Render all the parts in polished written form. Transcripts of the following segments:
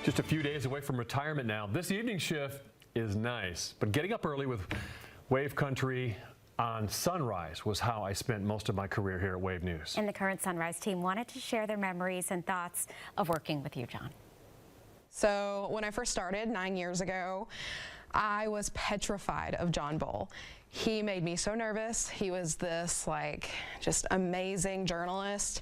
Just a few days away from retirement now. This evening shift is nice, but getting up early with Wave Country on Sunrise was how I spent most of my career here at Wave News. And the current Sunrise team wanted to share their memories and thoughts of working with you, John. So when I first started 9 years ago, I was petrified of John Boel. He made me so nervous. He was this just amazing journalist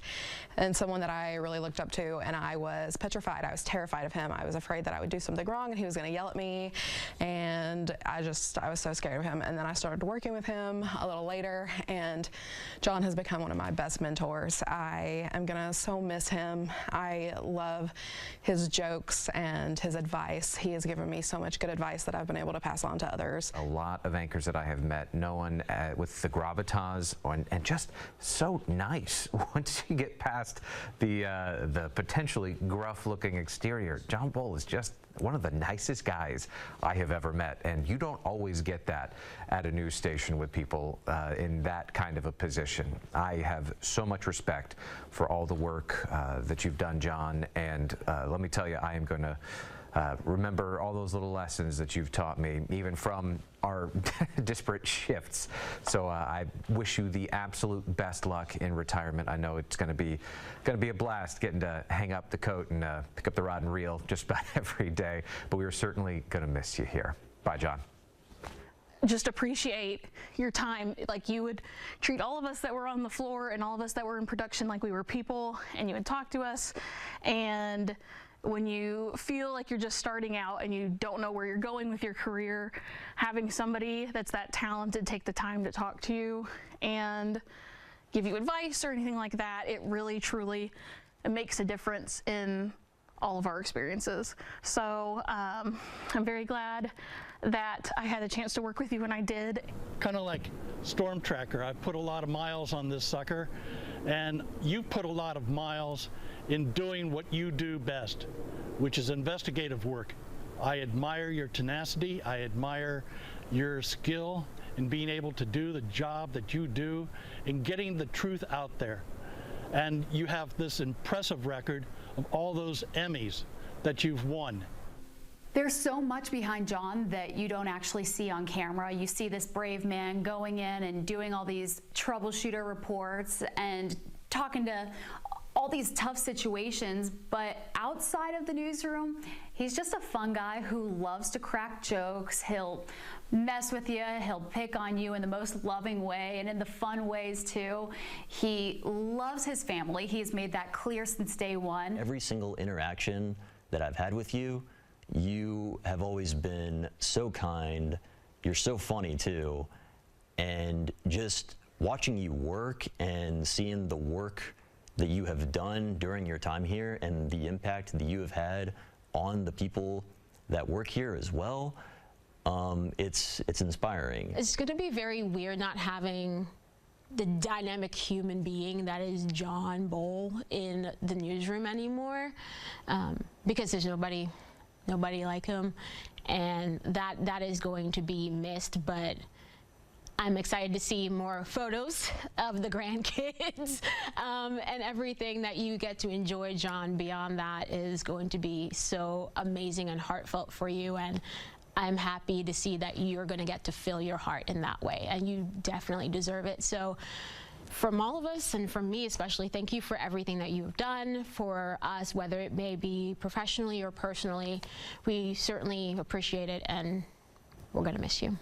and someone that I really looked up to, and I was petrified. I was terrified of him. I was afraid that I would do something wrong and he was going to yell at me, and I was so scared of him. And then I started working with him a little later, and John has become one of my best mentors. I am going to so miss him. I love his jokes and his advice. He has given me so much good advice that I've been able to pass on to others. A lot of anchors that I have met, no one with the gravitas and just so nice. Once you get past the potentially gruff-looking exterior, John Boel is just one of the nicest guys I have ever met, and you don't always get that at a news station with people in that kind of a position. I have so much respect for all the work that you've done, John, and let me tell you, I am going to remember all those little lessons that you've taught me, even from our disparate shifts. So I wish you the absolute best luck in retirement. I know it's going to be a blast getting to hang up the coat and pick up the rod and reel just about every day. But we are certainly going to miss you here. Bye, John. Just appreciate your time. Like, you would treat all of us that were on the floor and all of us that were in production like we were people, and you would talk to us. And when you feel like you're just starting out and you don't know where you're going with your career, having somebody that's that talented take the time to talk to you and give you advice or anything like that, it really, truly, it makes a difference in all of our experiences. So I'm very glad that I had a chance to work with you when I did. Kind of like Storm Tracker, I put a lot of miles on this sucker, and you put a lot of miles in doing what you do best, which is investigative work. I admire your tenacity. I admire your skill in being able to do the job that you do and getting the truth out there. And you have this impressive record of all those Emmys that you've won. There's so much behind John that you don't actually see on camera. You see this brave man going in and doing all these troubleshooter reports and talking to all these tough situations, but outside of the newsroom, he's just a fun guy who loves to crack jokes. He'll mess with you, he'll pick on you in the most loving way and in the fun ways too. He loves his family. He's made that clear since day one. Every single interaction that I've had with you, you have always been so kind. You're so funny too. And just watching you work and seeing the work that you have done during your time here and the impact that you have had on the people that work here as well, it's inspiring. It's going to be very weird not having the dynamic human being that is John Boel in the newsroom anymore, because there's nobody like him, and that is going to be missed. But I'm excited to see more photos of the grandkids and everything that you get to enjoy, John. Beyond that is going to be so amazing and heartfelt for you, and I'm happy to see that you're going to get to fill your heart in that way, and you definitely deserve it. So from all of us, and from me especially, thank you for everything that you've done for us, whether it may be professionally or personally. We certainly appreciate it, and we're going to miss you.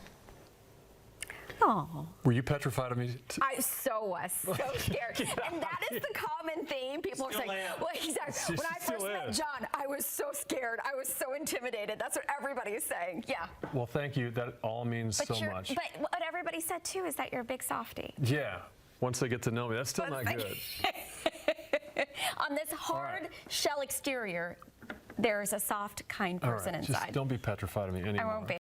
Oh. Were you petrified of me? I so was so scared. And that is the common theme. People are saying, well, exactly. When I first met John, I was so scared. I was so intimidated. That's what everybody is saying. Yeah. Well, thank you. That all means so much. But what everybody said too is that you're a big softie. Yeah. Once they get to know me, that's still not good. On this hard shell exterior, there's a soft, kind person inside. Just don't be petrified of me anymore. I won't be.